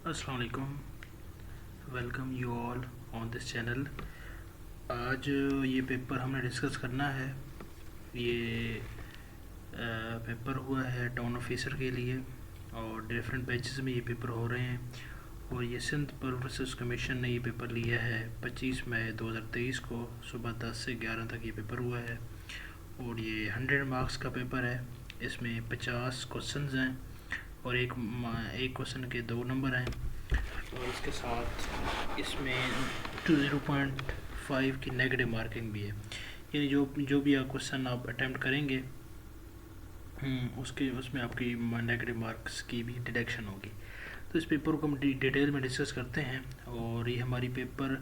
अस्सलाम वालेकुम। Welcome you all on this channel. आज ये पेपर हमने डिस्कस करना है। ये पेपर हुआ है टाउन ऑफिसर के लिए और डिफरेंट बैचेस में ये पेपर हो रहे हैं। और ये सिंध सर्विसेज कमीशन ने ये पेपर लिया है 25 मई 2023 को सुबह 10 से 11 तक ये पेपर हुआ है। और ये 100 मार्क्स का पेपर है। इसमें 50 क्वेश्चंस हैं और एक क्वेश्चन के 2 नंबर हैं। और इसके साथ इसमें 0.5 की नेगेटिव मार्किंग भी है। यानी जो भी आप क्वेश्चन आप अटैम्प्ट करेंगे उसके उसमें आपकी नेगेटिव मार्क्स की भी डिडक्शन होगी। तो इस पेपर को हम डिटेल में डिस्कस करते हैं। और ये हमारी पेपर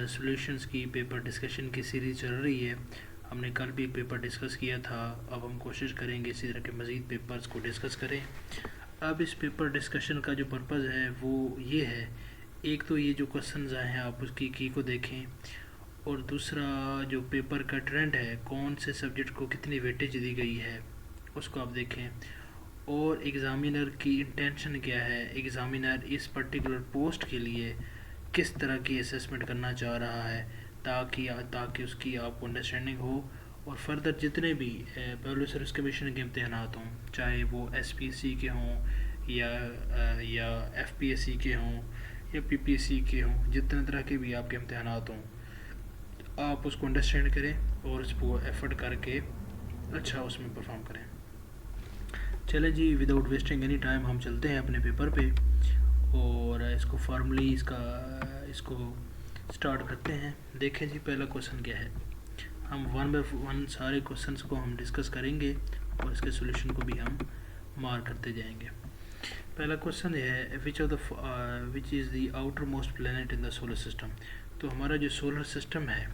सॉल्यूशंस की पेपर डिस्कशन की सीरीज़ चल रही है। हमने कल भी एक पेपर डिस्कस किया था। अब हम कोशिश करेंगे इसी तरह के मज़ीद पेपर्स को डिस्कस करें। अब इस पेपर डिस्कशन का जो पर्पज़ है वो ये है, एक तो ये जो क्वेश्चंस आए हैं आप उसकी की को देखें, और दूसरा जो पेपर का ट्रेंड है, कौन से सब्जेक्ट को कितनी वेटेज दी गई है उसको आप देखें। और एग्ज़ामिनर की इंटेंशन क्या है, एग्ज़ामिनर इस पर्टिकुलर पोस्ट के लिए किस तरह की असेसमेंट करना चाह रहा है, ताकि उसकी आपको अंडरस्टैंडिंग हो। और फर्दर जितने भी पब्लिक सर्विस कमीशन के इम्तहान हों, चाहे वो एसपीएससी के हों या एफपीएससी के हों या पीपीएससी के हों, जितने तरह के भी आपके इम्तहान हों, आप उसको अंडरस्टैंड करें और उसको एफर्ट करके अच्छा उसमें परफॉर्म करें। चलें जी, विदाउट वेस्टिंग एनी टाइम हम चलते हैं अपने पेपर पे और इसको फॉर्मली इसको स्टार्ट करते हैं। देखें जी, पहला क्वेश्चन क्या है। हम वन बाय वन सारे क्वेश्चंस को हम डिस्कस करेंगे और इसके सॉल्यूशन को भी हम मार्क करते जाएंगे। पहला क्वेश्चन है, which is the outer most planet in the solar system. तो हमारा जो सोलर सिस्टम है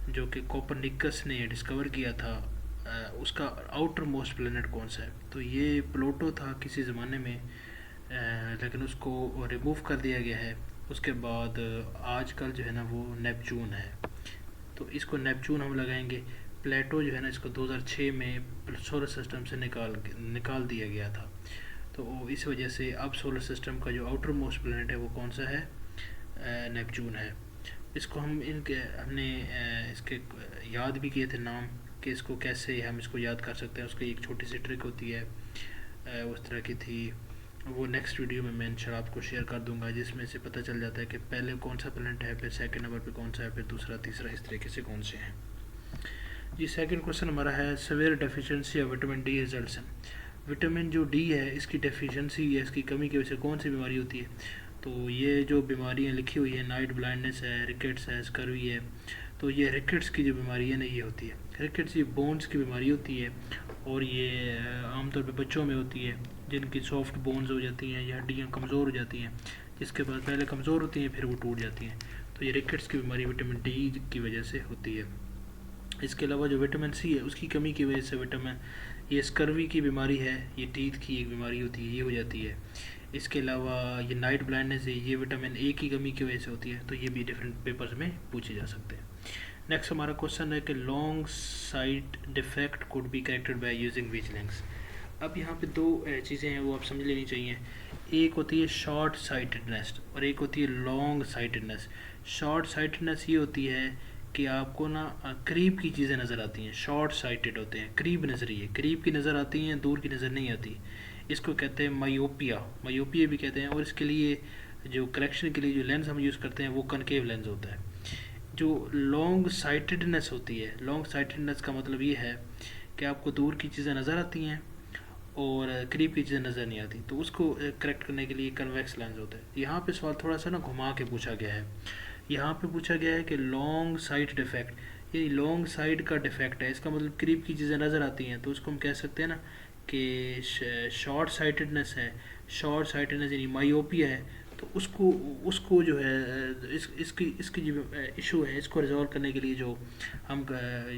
जो कि कोपरनिकस ने डिस्कवर किया था, उसका आउटर मोस्ट प्लैनेट कौन सा है। तो ये प्लूटो था किसी ज़माने में, लेकिन उसको रिमूव कर दिया गया है। उसके बाद आजकल जो है ना वो नेपच्यून है, तो इसको नेपच्यून हम लगाएंगे। प्लेटो जो है ना इसको 2006 में सोलर सिस्टम से निकाल दिया गया था। तो इस वजह से अब सोलर सिस्टम का जो आउटर मोस्ट प्लैनेट है वो कौन सा है, नेपच्यून है। इसको हमने इसके याद भी किए थे नाम, कि इसको कैसे हम इसको याद कर सकते हैं। उसकी एक छोटी सी ट्रिक होती है, उस तरह की थी। वो नेक्स्ट वीडियो में मैं इंशाल्लाह आपको शेयर कर दूंगा, जिसमें से पता चल जाता है कि पहले कौन सा प्लैनेट है, फिर सेकंड नंबर पे कौन सा है, फिर दूसरा तीसरा, इस तरीके से कौन से हैं। जी, सेकंड क्वेश्चन हमारा है, severe deficiency of vitamin D results in. Vitamin जो डी है इसकी डेफिशिएंसी या इसकी कमी की वजह से कौन सी बीमारी होती है। तो ये जो बीमारियाँ लिखी हुई है, नाइट ब्लाइंडनेस है, रिकेट्स है, स्कर्वी है। तो ये रिकेट्स की जो बीमारी है ना ये होती है। रिकेट्स ये बोन्स की बीमारी होती है और ये आमतौर पे बच्चों में होती है, जिनकी सॉफ्ट बोन्स हो जाती हैं या हड्डियाँ कमज़ोर हो जाती हैं, जिसके बाद पहले कमज़ोर होती हैं फिर वो टूट जाती हैं। तो ये रिकेट्स की बीमारी विटामिन डी की वजह से होती है। इसके अलावा जो विटामिन सी है उसकी कमी की वजह से ये स्कर्वी की बीमारी है, ये टीथ की एक बीमारी होती है, ये हो जाती है। इसके अलावा ये नाइट ब्लाइंडनेस है, ये विटामिन ए की कमी की वजह से होती है। तो ये भी डिफरेंट पेपर्स में पूछे जा सकते हैं। नेक्स्ट हमारा क्वेश्चन है कि long site defect could be corrected by using which lens. अब यहाँ पे दो चीज़ें हैं वो आप समझ लेनी चाहिए। एक होती है शॉर्ट साइटेडनेस और एक होती है लॉन्ग साइटेडनेस। शॉर्ट साइटेडनेस ये होती है कि आपको ना करीब की चीज़ें नज़र आती हैं। शॉर्ट साइटेड होते हैं, करीब नज़रिए, करीब की नज़र आती हैं, दूर की नज़र नहीं आती। इसको कहते हैं मायोपिया, मायोपिया भी कहते हैं। और इसके लिए जो करेक्शन के लिए जो लेंस हम यूज़ करते हैं वो कनकेव लेंस होता है। जो लॉन्ग साइटेडनेस होती है, लॉन्ग साइटेडनेस का मतलब ये है कि आपको दूर की चीज़ें नज़र आती हैं और करीब की चीज़ें नज़र नहीं आती। तो उसको करेक्ट करने के लिए कन्वेक्स लेंस होता है। यहाँ पे सवाल थोड़ा सा ना घुमा के पूछा गया है। यहाँ पे पूछा गया है कि लॉन्ग साइट डिफेक्ट, ये लॉन्ग साइड का डिफेक्ट है, इसका मतलब करीब की चीज़ें नज़र आती हैं। तो उसको हम कह सकते हैं ना कि शॉर्ट साइटेडनेस है, शॉर्ट साइटेडनेस यानी मायोपिया है। तो उसको जो है इसकी जो इशू है इसको रिजॉल्व करने के लिए जो हम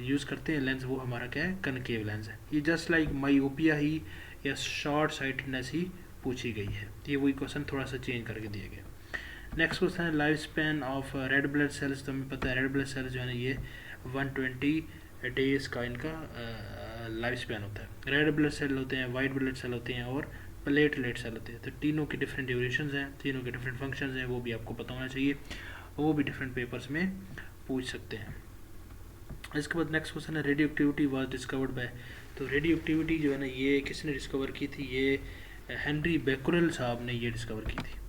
यूज़ करते हैं लेंस, वो हमारा क्या है, कनकेव लेंस है। ये जस्ट लाइक मायोपिया ही या शॉर्ट साइटेडनेस ही पूछी गई है। ये वही क्वेश्चन थोड़ा सा चेंज करके दिया गया। नेक्स्ट क्वेश्चन है, life span of red blood cells. तो हमें पता है रेड ब्लड सेल्स जो है ना ये 120 डेज का इनका लाइफ स्पैन होता है। रेड ब्लड सेल होते हैं, वाइट ब्लड सेल होते हैं और प्लेटलेट सेल होते हैं। तो तीनों के डिफरेंट ड्यूरेशन हैं, तीनों के डिफरेंट फंक्शंस हैं, वो भी आपको पता होना चाहिए, वो भी डिफरेंट पेपर्स में पूछ सकते हैं। इसके बाद नेक्स्ट क्वेश्चन है radio activity was discovered by. तो रेडियो एक्टिविटी जो है ना ये किसने डिस्कवर की थी, ये हेनरी बेक्यूरेल साहब ने ये डिस्कवर की थी।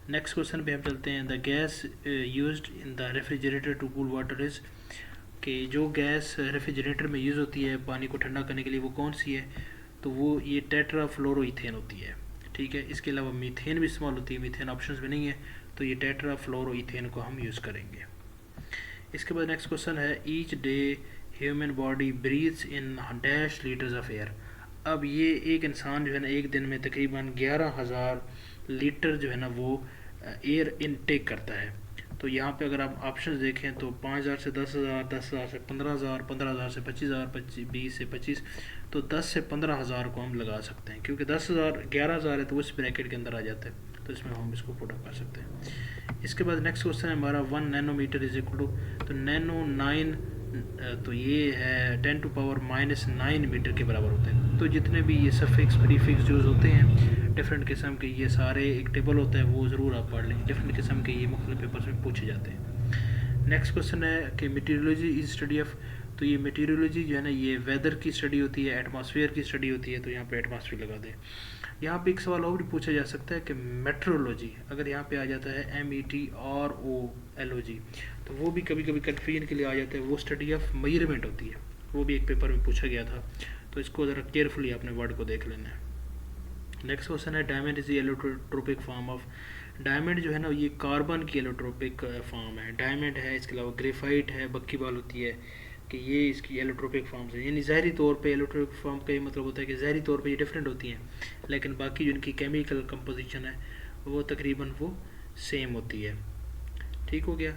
नेक्स्ट क्वेश्चन पे हम चलते हैं, the gas used in the refrigerator to cool water is, कि जो गैस रेफ्रिजरेटर में यूज़ होती है पानी को ठंडा करने के लिए वो कौन सी है, तो वो ये टेट्राफ्लोरोइथेन होती है। ठीक है, इसके अलावा मीथेन भी इस्तेमाल होती है, मीथेन ऑप्शंस में नहीं है, तो ये टेट्राफ्लोरोइथेन को हम यूज़ करेंगे। इसके बाद नेक्स्ट क्वेश्चन है, each day human body breathes in dash litres of air. अब ये एक इंसान जो है ना एक दिन में तकरीबन 11,000 लीटर जो है ना वो एयर इनटेक करता है। तो यहाँ पे अगर आप ऑप्शंस देखें तो 5,000 से 10,000, 10,000 से 15,000, 15,000 से 25,000, 20 से 25, तो 10 से 15,000 को हम लगा सकते हैं, क्योंकि 10,000 11,000 है तो उस ब्रैकेट के अंदर आ जाता है, तो इसमें हम इसको पुट अप कर सकते हैं। इसके बाद नेक्स्ट क्वेश्चन है हमारा 1 नैनोमीटर इज इक्वल टू, तो नैनो 9, तो ये है 10 टू पावर -9 मीटर के बराबर होते हैं। तो जितने भी ये सफिक्स प्रीफिक्स यूज़ होते हैं डिफरेंट किस्म के, ये सारे एक टेबल होता है वो ज़रूर आप पढ़ लें, डिफरेंट किस्म के ये मुख्तलिफ पेपर्स में पूछे जाते हैं। नेक्स्ट क्वेश्चन है कि मेटीरियोलॉजी इज स्टडी ऑफ, तो ये मेटीरियोलॉजी जो है ना ये वेदर की स्टडी होती है, एटमॉस्फेयर की स्टडी होती है, तो यहाँ पे एटमॉस्फेयर लगा दें। यहाँ पे एक सवाल और भी पूछा जा सकता है कि मेट्रोलॉजी, अगर यहाँ पे आ जाता है METROLOG, तो वो भी कभी कभी कन्फ्यूजन के लिए आ जाता है, वो स्टडी ऑफ मेजरमेंट होती है, वो भी एक पेपर में पूछा गया था, तो इसको ज़रा केयरफुली अपने वर्ड को देख लेना है। नेक्स्ट क्वेश्चन है, diamond is allotropic form of, diamond जो है ना ये कार्बन की एलोट्रोपिक फॉर्म है। डायमंड है, इसके अलावा ग्रेफाइट है, बक्कीबाल होती है, कि ये इसकी एलोट्रोपिक फॉर्म्स है, यानी ज़ाहरी तौर पे एलोट्रोपिक फॉर्म का ये मतलब होता है कि ज़ाहरी तौर पे ये डिफरेंट होती हैं, लेकिन बाकी जो इनकी केमिकल कंपोजिशन है वो तकरीबन वो सेम होती है। ठीक हो गया,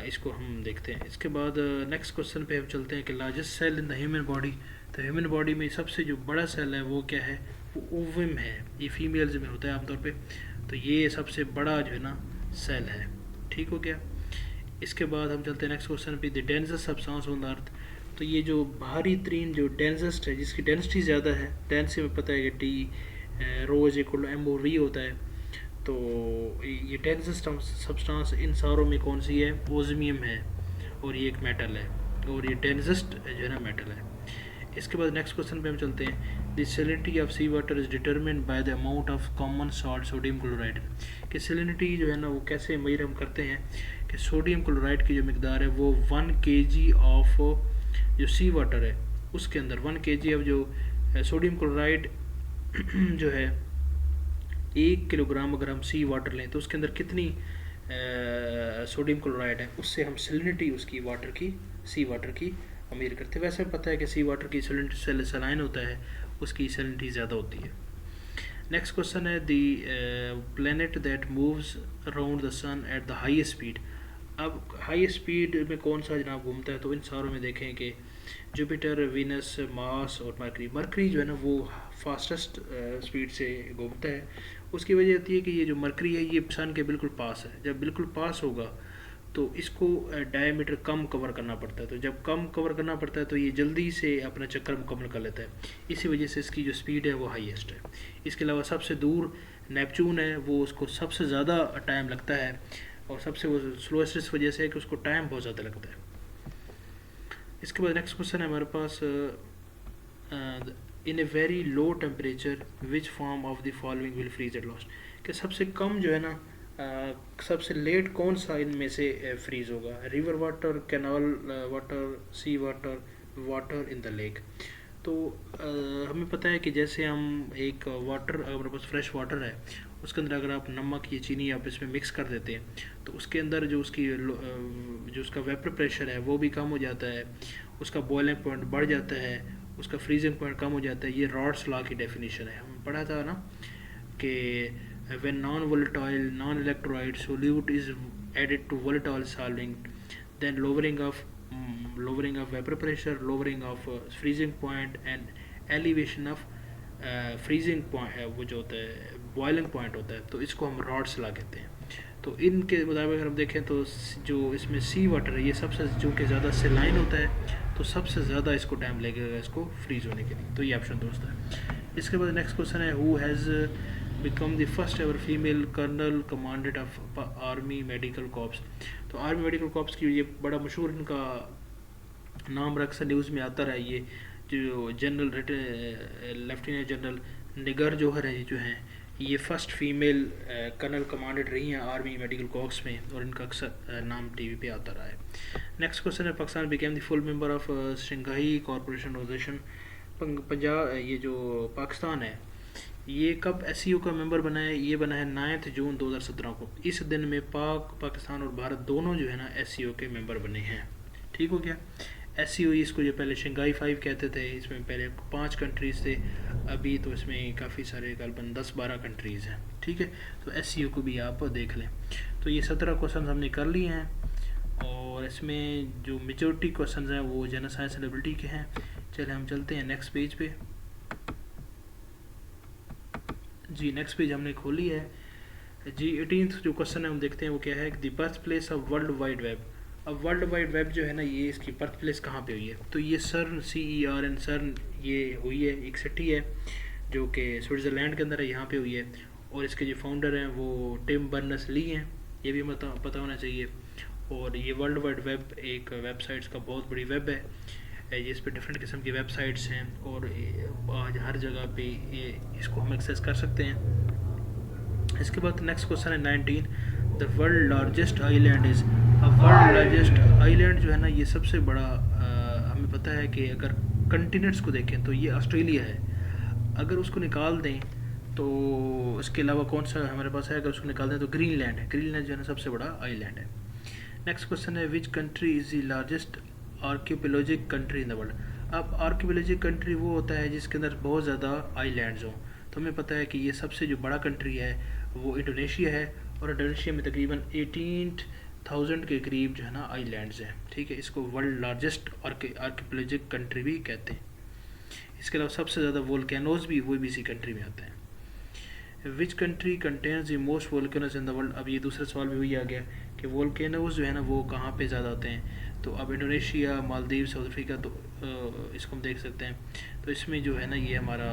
इसको हम देखते हैं। इसके बाद नेक्स्ट क्वेश्चन पे हम चलते हैं कि largest cell in the human body, तो ह्यूमन बॉडी में सबसे जो बड़ा सेल है वो क्या है, वो ओवम है, ये फीमेल्स में होता है आमतौर पे, तो ये सबसे बड़ा जो है ना सेल है। ठीक हो गया, इसके बाद हम चलते हैं नेक्स्ट क्वेश्चन पे, the densest substance on the earth, तो ये जो भारी तरीन जो डेंसेस्ट है जिसकी डेंसिटी ज़्यादा है, डेंसिटी में पता है कि T rho is equal to M/V होता है, तो ये डेंसेस्ट सब्सटेंस इन सारों में कौन सी है, ओज़मियम है, और ये एक मेटल है, और ये डेंसेस्ट जो है ना मेटल है। इसके बाद नेक्स्ट क्वेश्चन पे हम चलते हैं, the salinity of sea water is determined by the amount of common salt sodium chloride, कि सैलिनिटी जो है ना वो कैसे मेजर हम करते हैं, कि सोडियम क्लोराइड की जो मकदार है वो 1 kg ऑफ जो सी वाटर है उसके अंदर 1 kg ऑफ जो सोडियम क्लोराइड जो है 1 किलोग्राम अगर हम सी वाटर लें तो उसके अंदर कितनी सोडियम क्लोराइड है, उससे हम सैलिनिटी उसकी वाटर की, सी वाटर की मेजर करते हैं। वैसे पता है कि सी वाटर की सलाइन होता है उसकी सैलिनिटी ज़्यादा होती है। नेक्स्ट क्वेश्चन है, the planet that moves around the sun at the highest speed, अब हाई स्पीड में कौन सा जनाब घूमता है, तो इन सारों में देखें कि जुपिटर, वीनस, मार्स और मरकरी, मरकरी जो है ना वो फास्टेस्ट स्पीड से घूमता है। उसकी वजह होती है कि ये जो मरकरी है ये सन के बिल्कुल पास है, जब बिल्कुल पास होगा तो इसको डायमीटर कम कवर करना पड़ता है, तो जब कम कवर करना पड़ता है तो ये जल्दी से अपना चक्कर मुकम्मल कर लेता है, इसी वजह से इसकी जो स्पीड है वो हाईएस्ट है। इसके अलावा सबसे दूर नेपच्यून है, वो उसको सबसे ज़्यादा टाइम लगता है, और सबसे वो स्लोएस्ट इस वजह से है कि उसको टाइम बहुत ज़्यादा लगता है। इसके बाद नेक्स्ट क्वेश्चन है हमारे पास, in a very low temperature which form of the following will freeze at last, कि सबसे कम जो है ना सबसे लेट कौन सा इनमें से फ्रीज होगा, river water, canal water, sea water, water in the lake. तो हमें पता है कि जैसे हम एक वाटर, अगर हमारे पास फ्रेश वाटर है उसके अंदर अगर आप नमक या चीनी आप इसमें मिक्स कर देते हैं तो उसके अंदर जो उसकी जो उसका वेपर प्रेशर है वो भी कम हो जाता है, उसका बॉइलिंग पॉइंट बढ़ जाता है, उसका फ्रीजिंग पॉइंट कम हो जाता है। ये रॉड्स लॉ की डेफिनेशन है, हम पढ़ा था ना कि when non-volatile non-electrolyte solute is added to volatile solvent then lowering of vapor pressure, lowering of freezing point and elevation of freezing point है वो जो होता है बॉइलिंग पॉइंट होता है, तो इसको हम रॉड्स ला कहते हैं। तो इनके मुताबिक अगर हम देखें तो जो इसमें सी वाटर है ये सबसे जो कि ज़्यादा सेलाइन होता है, तो सबसे ज़्यादा इसको टाइम लगेगा इसको फ्रीज होने के लिए, तो ये ऑप्शन दोस्त है। इसके बाद नेक्स्ट क्वेश्चन है, who has become the first ever female colonel commandant of army medical corps. तो आर्मी मेडिकल कॉर्प्स की ये बड़ा मशहूर इनका नाम अक्सर न्यूज़ में आता रहा है। ये जो जनरल लेफ्टिनेंट जनरल निगर जौहर है जो हैं, ये फर्स्ट फीमेल कर्नल कमांडेंट रही हैं आर्मी मेडिकल कॉर्प्स में, और इनका अक्सर नाम टीवी पे आता रहा है। नेक्स्ट क्वेश्चन है, Pakistan became the full member of Shanghai corporation organisation. Punjab, ये जो पाकिस्तान है ये कब एससीओ का मेंबर बना है? ये बना है 9 जून 2017 को। इस दिन में पाकिस्तान और भारत दोनों जो है ना एससीओ के मेंबर बने हैं। ठीक हो गया। एससीओ इसको जो पहले शंघाई 5 कहते थे, इसमें पहले 5 कंट्रीज़ थे, अभी तो इसमें काफ़ी सारे करीबन 10-12 कंट्रीज़ हैं। ठीक है, तो एससीओ को भी आप देख लें। तो ये 17 क्वेश्चन हमने कर लिए हैं, और इसमें जो मेजॉरिटी क्वेश्चन हैं वो जनरल साइंस एंड एबिलिटी के हैं। चले हम चलते हैं नेक्स्ट पेज पे। जी नेक्स्ट पेज हमने खोली है जी। 18th जो क्वेश्चन है हम देखते हैं वो क्या है, the birth place of world wide web. अब वर्ल्ड वाइड वेब जो है ना, ये इसकी बर्थ प्लेस कहाँ पे हुई है? तो ये सर्न CERN सर्न ये हुई है, एक सिटी है जो कि स्विट्ज़रलैंड के अंदर है, यहाँ पे हुई है। और इसके जो फाउंडर हैं वो टिम बर्नर्स ली हैं, ये भी पता होना चाहिए। और ये वर्ल्ड वाइड वेब एक वेबसाइट्स का बहुत बड़ी वेब है, जिस पे डिफरेंट किस्म की वेबसाइट्स हैं, और आज हर जगह पे इसको हम एक्सेस कर सकते हैं। इसके बाद नेक्स्ट क्वेश्चन है 19, the world largest island is. अब वर्ल्ड लार्जेस्ट आइलैंड जो है ना, ये सबसे बड़ा हमें पता है कि अगर कंटिनेंट्स को देखें तो ये ऑस्ट्रेलिया है। अगर उसको निकाल दें तो इसके अलावा कौन सा हमारे पास है? अगर उसको निकाल दें तो ग्रीनलैंड है। ग्रीनलैंड जो है ना सबसे बड़ा आइलैंड है। नेक्स्ट क्वेश्चन है, which country is the largest archipelagic country in the world. अब आर्कियोपेलॉजिक कंट्री वो होता है जिसके अंदर बहुत ज़्यादा आइलैंड्स हों। तो हमें पता है कि ये सबसे जो बड़ा कंट्री है वो इंडोनेशिया है, और इंडोनेशिया में तकरीबन 18,000 के करीब जो है ना आइलैंड्स हैं। ठीक है, इसको वर्ल्ड लार्जेस्ट आर्कियोपेलॉजिक कंट्री भी कहते हैं। इसके अलावा सबसे ज़्यादा वोल्केनोज भी वो भी इसी कंट्री में आते हैं। Which country contains the most volcanoes in the world. अब ये दूसरा सवाल भी वही आ गया कि वोल्केनोज जो है ना वो कहाँ पे ज़्यादा होते हैं। तो अब इंडोनेशिया, मालदीव, साउथ अफ्रीका, तो इसको हम देख सकते हैं। तो इसमें जो है ना ये हमारा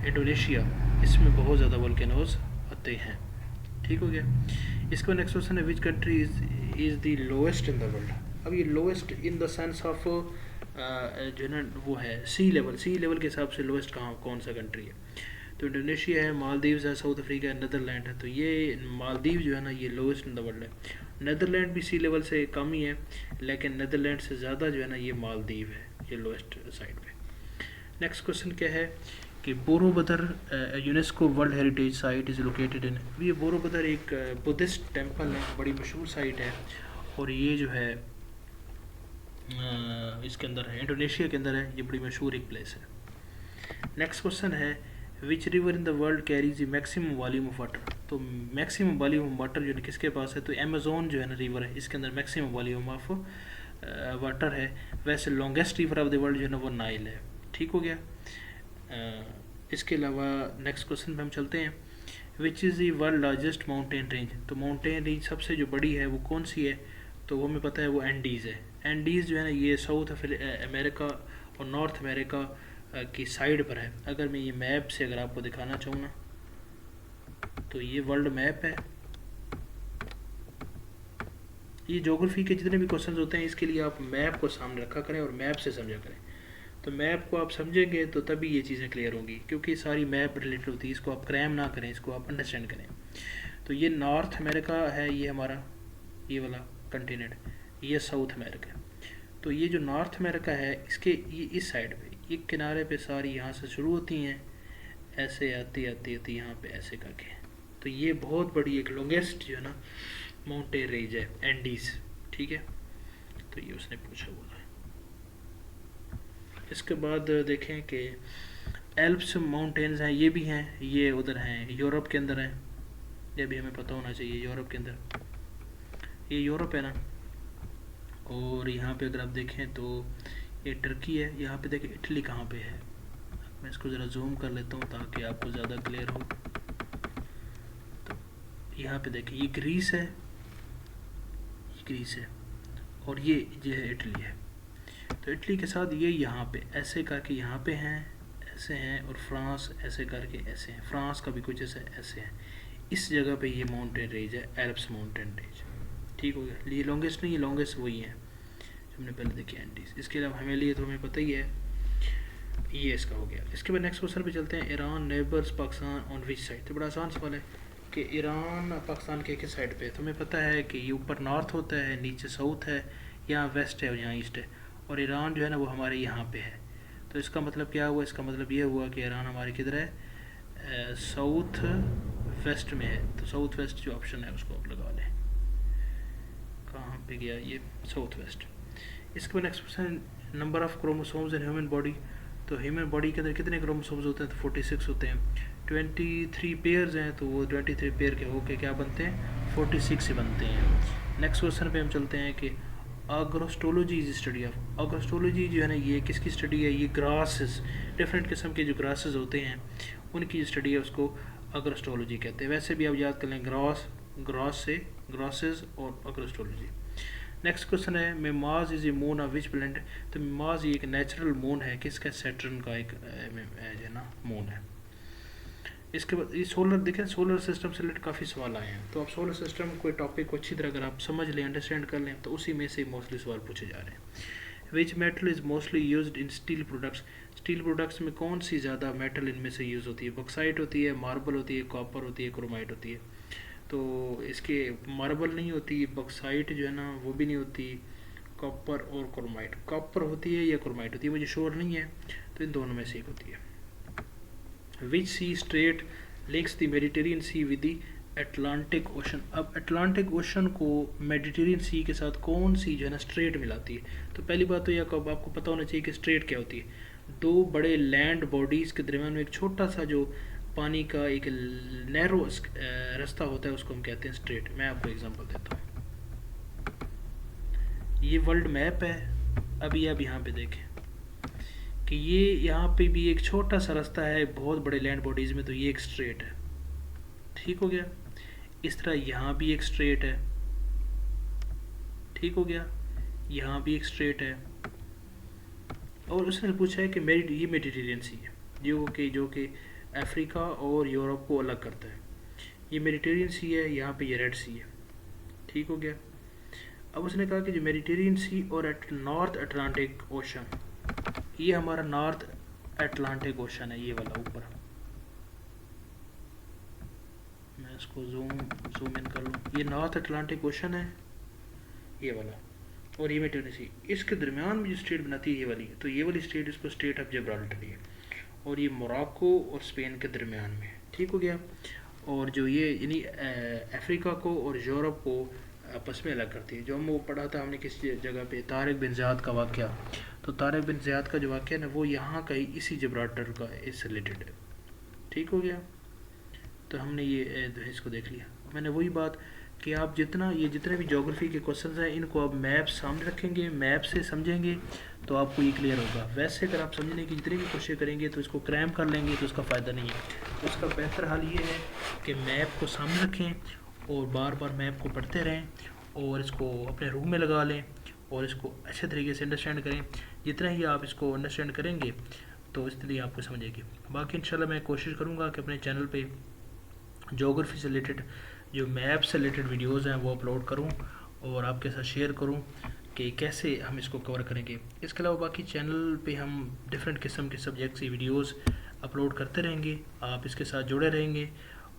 इंडोनेशिया, इसमें बहुत ज़्यादा वोल्केनोज आते हैं। ठीक हो गया। इसका नेक्स्ट क्वेश्चन है, which country is the lowest in the world. अब ये lowest in the sense of जो है ना वो है सी लेवल के हिसाब से लोएस्ट कौन सा कंट्री है? तो इंडोनेशिया है, मालदीव्स है, साउथ अफ्रीका है, नीदरलैंड है। तो ये मालदीव जो है ना ये लोएस्ट इन द वर्ल्ड है। नीदरलैंड भी सी लेवल से कम ही है, लेकिन नीदरलैंड से ज़्यादा जो है ना ये मालदीव है, ये लोएस्ट साइड पे। नेक्स्ट क्वेश्चन क्या है कि Borobudur UNESCO world heritage site is located in. ये बोरोबदर एक बुद्धिस्ट टेम्पल है, बड़ी मशहूर साइट है, और ये जो है इसके अंदर है, इंडोनेशिया के अंदर है। ये बड़ी मशहूर एक प्लेस है। नेक्स्ट क्वेश्चन है, which river in the world carries the maximum volume of water. तो मैक्सिमम वॉल्यूम ऑफ वाटर जो है किसके पास है? तो अमेज़ोन जो है ना रिवर है, इसके अंदर मैक्सिमम वॉल्यूम ऑफ वाटर है। वैसे longest river of the world जो है ना वो नाइल है। ठीक हो गया। इसके अलावा नेक्स्ट क्वेश्चन पे हम चलते हैं, which is the world largest mountain range. तो माउंटेन रेंज सबसे जो बड़ी है वो कौन सी है? तो वो हमें पता है वो एंडीज़ है। एंडीज़ जो है ना ये साउथ अमेरिका और नॉर्थ अमेरिका की साइड पर है। अगर मैं ये मैप से अगर आपको दिखाना चाहूँ ना, तो ये वर्ल्ड मैप है। ये ज्योग्राफी के जितने भी क्वेश्चंस होते हैं इसके लिए आप मैप को सामने रखा करें और मैप से समझा करें। तो मैप को आप समझेंगे तो तभी ये चीज़ें क्लियर होंगी, क्योंकि सारी मैप रिलेटेड होती है। इसको आप क्रैम ना करें, इसको आप अंडरस्टैंड करें। तो ये नॉर्थ अमेरिका है, ये हमारा ये वाला कंटिनेंट, ये साउथ अमेरिका है। तो ये जो नॉर्थ अमेरिका है इसके ये इस साइड पे ये किनारे पे सारी यहाँ से शुरू होती हैं, ऐसे आती आती आती यहाँ पे ऐसे करके। तो ये बहुत बड़ी एक लॉन्गेस्ट जो है ना माउंटेन रेंज है एंडीज। ठीक है, तो ये उसने पूछा बोला। इसके बाद देखें कि एल्प्स माउंटेन्स हैं, ये भी हैं, ये उधर हैं यूरोप के अंदर हैं। ये भी हमें पता होना चाहिए, यूरोप के अंदर, ये यूरोप है ना। और यहाँ पे अगर आप देखें तो ये टर्की है। यहाँ पे देखें इटली कहाँ पे है। मैं इसको ज़रा जूम कर लेता हूँ ताकि आपको ज़्यादा क्लियर हो। तो यहाँ पे देखें ये ग्रीस है, ये ग्रीस है, और ये जो है इटली है। तो इटली के साथ ये यहाँ पे ऐसे करके यहाँ पे हैं, ऐसे हैं और फ्रांस ऐसे करके ऐसे हैं, फ्रांस का भी कुछ ऐसे ऐसे है। इस जगह पे ये माउंटेन रेंज है, एल्प्स माउंटेन रेंज। ठीक हो गया, ये लॉन्गेस्ट नहीं, ये लॉन्गेस्ट वही है जो हमने पहले देखी एंडीज। इसके अलावा हिमालय तो हमें पता ही है, ये इसका हो गया। इसके बाद नेक्स्ट क्वेश्चन पे चलते हैं, Iran neighbours Pakistan on which side. तो बड़ा आसान सवाल है कि ईरान पाकिस्तान के किस साइड पे। तो हमें पता है कि ये ऊपर नॉर्थ होता है, नीचे साउथ है, यहाँ वेस्ट है और यहाँ ईस्ट है, और ईरान जो है ना वो हमारे यहाँ पे है। तो इसका मतलब क्या हुआ, इसका मतलब ये हुआ कि ईरान हमारे किधर है, साउथ वेस्ट में है। तो साउथ वेस्ट जो ऑप्शन है उसको आप लगा लें, कहाँ पे गया ये, साउथ वेस्ट। इसके बाद next question, number of chromosomes in human body. तो ह्यूमन बॉडी के अंदर कितने क्रोमोसोम्स होते हैं, तो 46 होते हैं। 23 पेयर्स हैं, तो वो 23 पेयर के होके क्या बनते हैं, 46 ही बनते हैं। नेक्स्ट क्वेश्चन पे हम चलते हैं कि अग्रोस्टोलॉजी इज स्टडी ऑफ। अग्रोस्टोलॉजी जो है ना ये किसकी स्टडी है, ये ग्रासेस, डिफरेंट किस्म के जो ग्रासेस होते हैं उनकी स्टडी है, उसको अग्रोस्टोलॉजी कहते हैं। वैसे भी आप याद कर लें, ग्रास से ग्रासेस और अग्रोस्टोलॉजी। नेक्स्ट क्वेश्चन है, Mimas is a moon of which planet. तो मेमाज ये एक नेचुरल मून है, किसका, सैटर्न का एक जो है ना मून है। इसके बाद ये सोलर, देखें सोलर सिस्टम से रिलेटेड काफ़ी सवाल आए हैं, तो आप सोलर सिस्टम कोई टॉपिक को अच्छी तरह अगर आप समझ लें, अंडरस्टैंड कर लें, तो उसी में से मोस्टली सवाल पूछे जा रहे हैं। Which metal is mostly used in steel products. Steel products में कौन सी ज़्यादा मेटल इनमें से यूज़ होती है, बॉक्साइट होती है, मार्बल होती है, कॉपर होती है, क्रोमाइट होती है। तो इसके मार्बल नहीं होती, बॉक्साइट जो है ना वो भी नहीं होती, कॉपर और क्रोमाइट, कॉपर होती है या क्रोमाइट होती है मुझे श्योर नहीं है, तो इन दोनों में से एक होती है। Which sea strait links the Mediterranean sea with the Atlantic ocean. अब अटलांटिक ओशन को मेडिटेरियन सी के साथ कौन सी जो है ना स्ट्रेट मिलाती है। तो पहली बात तो यह आपको पता होना चाहिए कि स्ट्रेट क्या होती है, दो बड़े लैंड बॉडीज़ के दरमियान में एक छोटा सा जो पानी का एक नैरो रास्ता होता है, उसको हम कहते हैं स्ट्रेट। मैं आपको एग्जांपल देता हूँ, ये वर्ल्ड मैप है, अभी आप यहाँ पे देखें कि ये यहाँ पे भी एक छोटा सा रास्ता है बहुत बड़े लैंड बॉडीज़ में, तो ये एक स्ट्रेट है। ठीक हो गया, इस तरह यहाँ भी एक स्ट्रेट है, ठीक हो गया, यहाँ भी एक स्ट्रेट है। और उसने पूछा है कि ये मेडिटेरियन सी है जो कि अफ्रीका और यूरोप को अलग करता है, ये मेडिटेरियन सी है, यहाँ पे ये रेड सी है। ठीक हो गया, अब उसने कहा कि जो मेडिटेरियन सी और नॉर्थ अटलांटिक ओशन, ये हमारा नॉर्थ अटलांटिक ओशन है, ये वाला ऊपर, मैं इसको जूम इन कर लूँ, ये नॉर्थ अटलांटिक ओशन है ये वाला, और ये मेडिटेरियन सी, इसके दरमियान में जो स्टेट बनाती है ये वाली, तो ये वाली स्टेट इसको स्टेट ऑफ जिब्राल्टर है, और ये मोरक्को और स्पेन के दरमियान में। ठीक हो गया, और जो ये यानी अफ्रीका को और यूरोप को आपस में अलग करती है। जो हम वो पढ़ा था हमने किस जगह पे, तारिक बिन ज़ियाद का वाक़या, तो तारिक बिन ज़ियाद का जो वाक़या ना वो यहाँ का ही इसी जिब्राल्टर का इससे रिलेटेड है। ठीक हो गया, तो हमने ये इसको देख लिया। मैंने वही बात कि आप जितने भी ज्योग्राफी के क्वेश्चंस हैं इनको आप मैप सामने रखेंगे, मैप से समझेंगे तो आपको ये क्लियर होगा। वैसे अगर आप समझने की जितनी भी कोशिश करेंगे तो इसको क्रैम कर लेंगे तो उसका फ़ायदा नहीं है। तो उसका बेहतर हाल ये है कि मैप को सामने रखें और बार बार मैप को पढ़ते रहें और इसको अपने रूम में लगा लें और इसको अच्छे तरीके से अंडरस्टैंड करें। जितना ही आप इसको अंडरस्टैंड करेंगे तो इसलिए आपको समझेगी। बाकी इंशाल्लाह मैं कोशिश करूँगा कि अपने चैनल पे ज्योग्राफी से रिलेटेड जो मैप से रिलेटेड वीडियोज़ हैं वो अपलोड करूँ और आपके साथ शेयर करूँ कि कैसे हम इसको कवर करेंगे। इसके अलावा बाकी चैनल पे हम डिफरेंट किस्म के सब्जेक्ट्स की वीडियोज़ अपलोड करते रहेंगे, आप इसके साथ जुड़े रहेंगे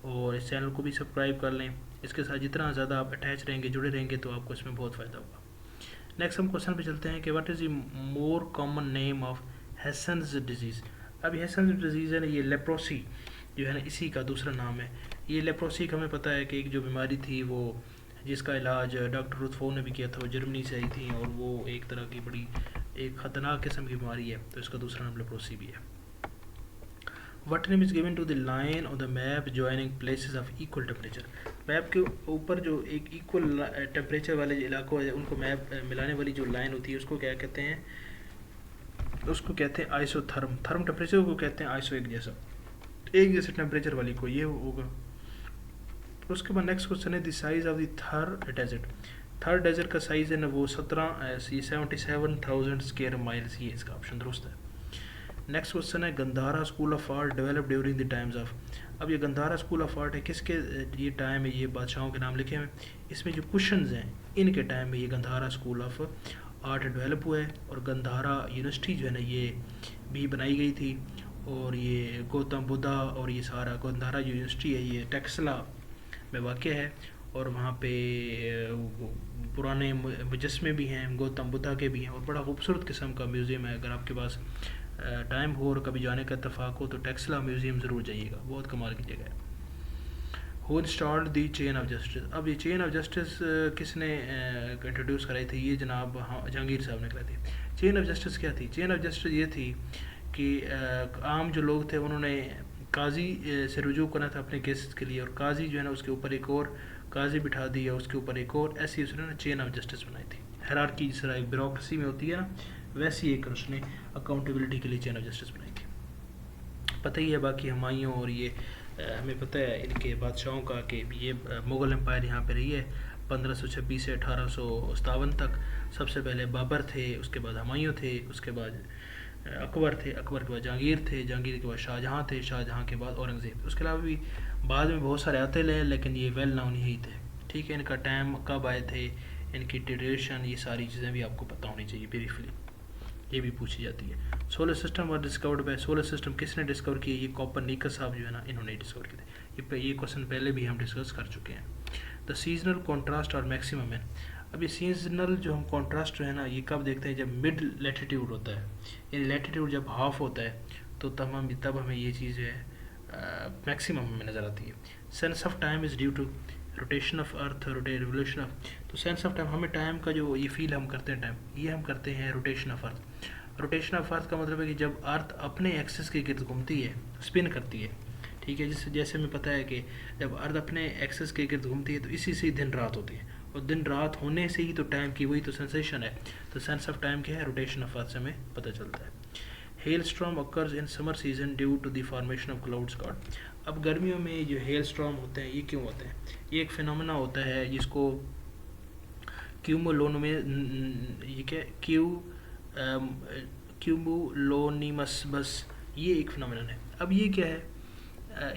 और इस चैनल को भी सब्सक्राइब कर लें। इसके साथ जितना ज़्यादा आप अटैच रहेंगे, जुड़े रहेंगे तो आपको इसमें बहुत फ़ायदा होगा। नेक्स्ट हम क्वेश्चन पे चलते हैं कि what is the more common name of Hansen's disease. अब हैसन्स डिजीज़ है ना, ये लेप्रोसी जो है ना इसी का दूसरा नाम है। ये लेप्रोसी हमें पता है कि एक जो बीमारी थी वो जिसका इलाज डॉक्टर रुथफो ने भी किया था, वो जर्मनी से आई थी और वो एक तरह की बड़ी एक ख़तरनाक किस्म की बीमारी है, तो इसका दूसरा नाम लेप्रोसी भी है। What name is given to the line on the map joining places of equal temperature. Map के ऊपर जो एक इक्वल टेम्परेचर वाले इलाकों है उनको मैप मिलाने वाली जो लाइन होती है उसको क्या कहते हैं, उसको कहते हैं आइसोथर्म। थर्म टेम्परेचर को कहते हैं आइसो, एक जैसे टेम्परेचर वाली को ये होगा। उसके बाद नेक्स्ट क्वेश्चन है द साइज़ ऑफ द थर डेजर्ट। थर डेजर्ट का साइज़ है ना वो 77,000 स्क्वायर माइल्स, ये इसका ऑप्शन दुरुस्त है। नेक्स्ट क्वेश्चन है Gandhara school of art develop during the times of. अब ये गंधारा स्कूल ऑफ आर्ट है किसके ये टाइम है, ये बादशाहों के नाम लिखे हुए हैं। इसमें जो क्वेश्चंस हैं इनके टाइम में ये Gandhara school of art develop हुआ है। और गंधारा यूनिवर्सिटी जो है ना ये भी बनाई गई थी। और ये गौतम बुद्धा और ये सारा गंधारा यूनिवर्सिटी है ये टेक्सला में वाक़ है। और वहाँ पे पुराने मुजस्मे भी हैं गौतम बुद्धा के भी हैं और बड़ा खूबसूरत किस्म का म्यूज़ियम है। अगर आपके पास टाइम हो और कभी जाने का इत्तेफाक हो तो टेक्सला म्यूज़ियम ज़रूर जाइएगा, बहुत कमाल की जगह है। Who installed the chain of justice. अब ये चेन ऑफ जस्टिस किसने इंट्रोड्यूस कराई थी, ये जनाब जहांगीर साहब ने कराई थी। चेन ऑफ जस्टिस क्या थी, चेन ऑफ जस्टिस ये थी कि आम जो लोग थे उन्होंने काजी से रुजू करना था अपने केस के लिए, और काजी जो है ना उसके ऊपर एक और काजी बिठा दिया, उसके ऊपर एक और, ऐसी उसने चेन ऑफ जस्टिस बनाई थी। हायरार्की जिस तरह एक ब्यूरोक्रेसी में होती है ना, वैसी एक उसने अकाउंटेबिलिटी के लिए चेन ऑफ जस्टिस बनाई थी। पता ही है बाकी हुमायूं और ये हमें पता है इनके बादशाहों का कि ये मुग़ल एम्पायर यहाँ पे रही है 1526 से 1857 तक। सबसे पहले बाबर थे, उसके बाद हुमायूं थे, उसके बाद अकबर थे, अकबर के बाद जहांगीर थे, जहांगीर के बाद शाहजहाँ थे, शाहजहाँ के बाद औरंगज़ेब। उसके अलावा भी बाद में बहुत सारे आते रहे लेकिन ये वेल नाउन यही थे। ठीक है, इनका टाइम कब आए थे, इनकी ड्यूरेशन, ये सारी चीज़ें भी आपको पता होनी चाहिए ब्रीफली, ये भी पूछी जाती है। सोलर सिस्टम और डिस्कवर्ड बाय, सोलर सिस्टम किसने डिस्कवर किया, ये कोपरनिकस साहब जो है ना इन्होंने डिस्कवर किए थे। ये क्वेश्चन पहले भी हम डिस्कस कर चुके हैं। द सीजनल कॉन्ट्रास्ट और मैक्सिमम है। अब ये सीजनल जो हम कॉन्ट्रास्ट जो है ना ये कब देखते हैं, जब मिड लैटिट्यूड होता है, यानी लैटिट्यूड जब हाफ होता है तो तब हमें ये चीज़ जो है मैक्सिमम हमें नज़र आती है। Sense of time is due to rotation of earth, revolution of, तो सेंस ऑफ टाइम हमें टाइम का जो ये फील हम करते हैं टाइम, ये हम करते हैं rotation of earth. Rotation of अर्थ का मतलब है कि जब अर्थ अपने एक्सिस के गिर्द घूमती है, स्पिन करती है। ठीक है, जैसे हमें पता है कि जब अर्थ अपने एक्सिस के गिर्द घूमती है तो इसी से दिन रात होती है, और दिन रात होने से ही तो टाइम की वही तो सेंसेशन है। तो सेंस ऑफ टाइम क्या है, रोटेशन ऑफ अर्थ से हमें पता चलता है। Hail storm occurs in summer season due to the formation of clouds god. अब गर्मियों में जो हेल स्ट्रॉम होते हैं ये क्यों होते हैं, ये एक फिनोमेना होता है जिसको क्यूमुलोन में ये क्या क्यूमुलोनिमस, बस ये एक फिनोमेना है। अब ये क्या है,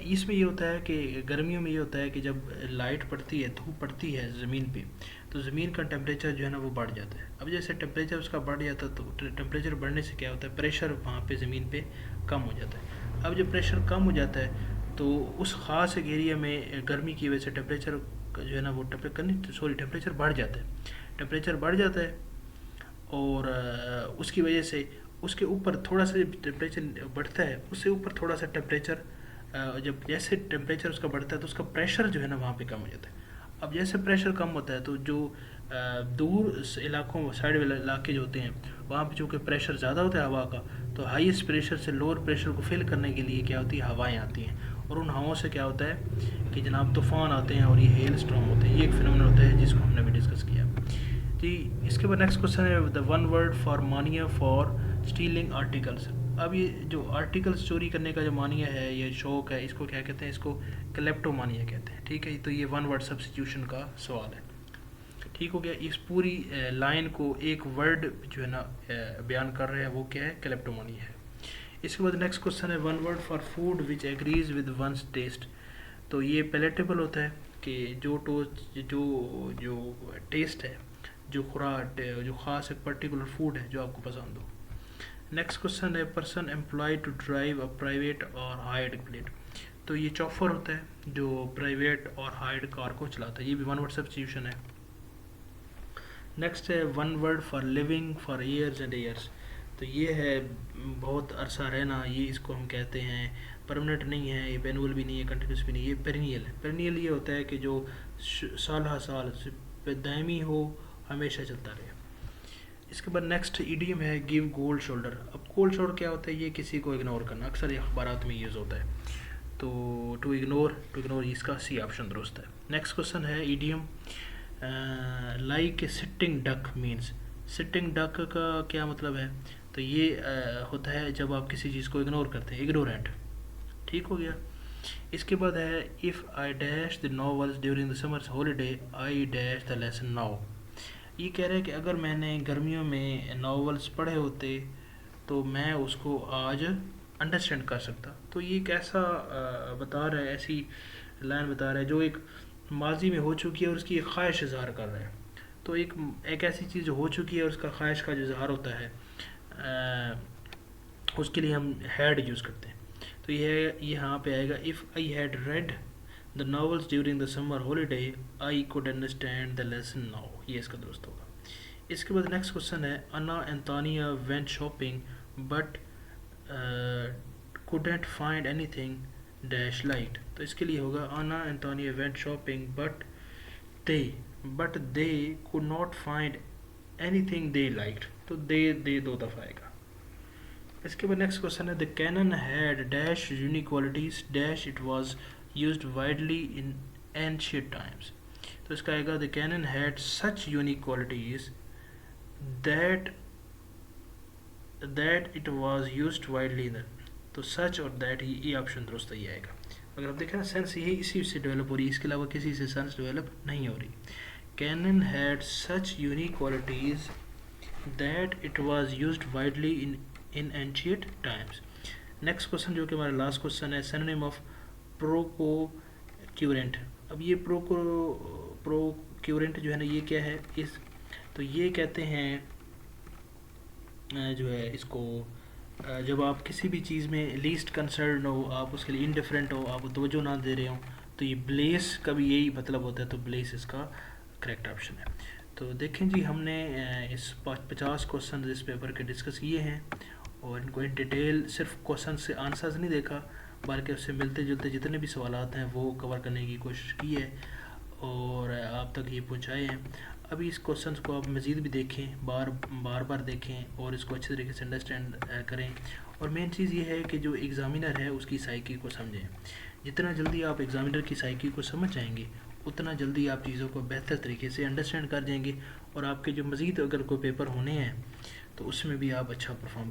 इसमें ये होता है कि गर्मियों में ये होता है कि जब लाइट पड़ती है, धूप पड़ती है ज़मीन पे, तो ज़मीन का टेम्परेचर जो है ना वो बढ़ जाता है। अब जैसे टेम्परेचर उसका बढ़ जाता है तो टेम्परेचर बढ़ने से क्या होता है, प्रेशर वहाँ पे ज़मीन पे कम हो जाता है। अब जब प्रेशर कम हो जाता है तो उस ख़ास एक एरिया में गर्मी की वजह से टेम्परेचर जो है ना वो टेम्परेचर बढ़ जाता है, टेम्परेचर बढ़ जाता है। और उसकी वजह से उसके ऊपर थोड़ा सा टेम्परेचर बढ़ता है, उससे ऊपर थोड़ा सा टेम्परेचर जब जैसे टेम्परेचर उसका बढ़ता है तो उसका प्रेशर जो है ना वहाँ पे कम हो जाता है। अब जैसे प्रेशर कम होता है तो जो दूर इलाकों साइड वाले इलाके जो होते हैं वहाँ पे चूँकि प्रेशर ज़्यादा होता है हवा का, तो हाईएस्ट प्रेशर से लोअर प्रेशर को फिल करने के लिए क्या होती है, हवाएं आती हैं, और उन हवाओं से क्या होता है कि जनाब तूफ़ान आते हैं और ये हेल स्टॉर्म होते हैं। ये एक फिनोमेना होता है जिसको हमने भी डिस्कस किया जी। इसके बाद नेक्स्ट क्वेश्चन है द वन वर्ड फॉर मानिया फॉर स्टीलिंग आर्टिकल्स। अब ये जो आर्टिकल्स चोरी करने का जो मानिया है, ये शौक है, इसको क्या कहते हैं, इसको क्लेप्टोमानिया कहते हैं। ठीक है, तो ये वन वर्ड सब्स्टिट्यूशन का सवाल है। ठीक हो गया, इस पूरी लाइन को एक वर्ड जो है ना बयान कर रहे हैं, वो क्या है, क्लेप्टोमानिया है। इसके बाद नेक्स्ट क्वेश्चन है one word for food which agrees with one's taste. तो ये पैलेटेबल होता है कि जो टेस्ट है, जो खुराक, जो ख़ास एक पर्टिकुलर फूड है जो आपको पसंद हो। नेक्स्ट क्वेश्चन है person employed to drive a private or hired plane. तो ये चॉफर होता है जो प्राइवेट और हायर्ड कार को चलाता है, ये भी वन वर्ड सब्स्टिट्यूशन है। नेक्स्ट है one word for living for years and years. तो ये है बहुत अरसा रहना, ये इसको हम कहते हैं परमानेंट नहीं है, ये एनुअल भी नहीं है, कंटिन्यूस भी नहीं, ये पेरिनियल है। पेरिनियल ये होता है कि जो साल हर साल दायमी हो, हमेशा चलता रहे। इसके बाद नेक्स्ट इडियम है गिव गोल्ड शोल्डर। अब गोल्ड शोल्डर क्या होता है, ये किसी को इग्नोर करना, अक्सर ये अखबारात में यूज़ होता है। तो टू इग्नोर इसका सी ऑप्शन दुरुस्त है। नेक्स्ट क्वेश्चन है idiom like a sitting duck means. Sitting duck का क्या मतलब है, तो ये होता है जब आप किसी चीज़ को इग्नोर करते हैं, इग्नोरेंट। ठीक हो गया। इसके बाद है if I dash the novels during the summers holiday I dash the lesson now. ये कह रहे हैं कि अगर मैंने गर्मियों में नॉवेल्स पढ़े होते तो मैं उसको आज अंडरस्टैंड कर सकता। तो ये एक ऐसा बता रहा है, ऐसी लाइन बता रहा है जो एक माजी में हो चुकी है और उसकी एक ख्वाहिश इजहार कर रहा है। तो एक ऐसी चीज़ जो हो चुकी है और उसका ख्वाहिश का जो इजहार होता है, उसके लिए हम हैड यूज़ करते हैं। तो ये यहाँ पे आएगा, if I had read the novels during the summer holiday I could understand the lesson now, ये इसका दुरुस्त होगा। इसके बाद नेक्स्ट क्वेश्चन है, Anna Antonia went shopping but couldn't find anything dash light। तो इसके लिए होगा, अना Antonio went shopping but they could not find anything they liked। तो दे दो दफ़ा आएगा। इसके बाद नेक्स्ट क्वेश्चन है, the cannon had dash unique qualities dash it was used widely in ancient times. तो इसका आएगा, the cannon had such unique qualities that it was used widely in. तो सच और दैट, ये ऑप्शन दुरुस्त ही आएगा। अगर आप देखें ना, सेंस ये इसी से डेवलप हो रही है, इसके अलावा किसी से सेंस डेवलप नहीं हो रही। Cannon had such unique qualities that it was used widely in ancient times. Next question जो कि हमारा लास्ट क्वेश्चन है, सिनोनिम ऑफ प्रोकोक्यूरेंट। अब ये प्रोक्यूरेंट जो है ना, ये क्या है, तो ये कहते हैं जो है इसको, जब आप किसी भी चीज़ में लीस्ट कंसर्न हो, आप उसके लिए इनडिफरेंट हो, आप तवज्जो ना दे रहे हो, तो ये ब्लेस का भी यही मतलब होता है। तो ब्लेस इसका करेक्ट ऑप्शन है। तो देखें जी, हमने इस 50 क्वेश्चन इस पेपर के डिस्कस किए हैं और इनको इन डिटेल सिर्फ क्वेश्चन से आंसर्स नहीं देखा, बल्कि उससे मिलते जुलते जितने भी सवालात हैं वो कवर करने की कोशिश की है और आप तक ये पहुँचाए हैं। अभी इस क्वेश्चन को आप मज़ीद भी देखें, बार देखें और इसको अच्छे तरीके से अंडरस्टैंड करें। और मेन चीज़ ये है कि जो एग्ज़ामिनर है उसकी साइकी को समझें। जितना जल्दी आप एग्ज़ामिनर की साइकी को समझ जाएंगे, उतना जल्दी आप चीज़ों को बेहतर तरीके से अंडरस्टैंड कर जाएंगे और आपके जो मज़ीद अगर कोई पेपर होने हैं तो उसमें भी आप अच्छा परफॉर्म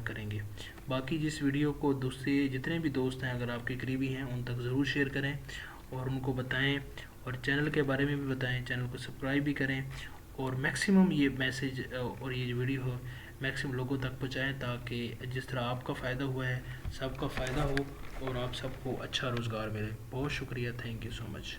करेंगे। बाकी जिस वीडियो को दूसरे जितने भी दोस्त हैं, अगर आपके करीबी हैं, उन तक ज़रूर शेयर करें और उनको बताएं और चैनल के बारे में भी बताएं, चैनल को सब्सक्राइब भी करें और मैक्सिमम ये मैसेज और ये वीडियो मैक्सिमम लोगों तक पहुंचाएं, ताकि जिस तरह आपका फ़ायदा हुआ है सबका फ़ायदा हो और आप सबको अच्छा रोज़गार मिले। बहुत शुक्रिया, थैंक यू सो मच।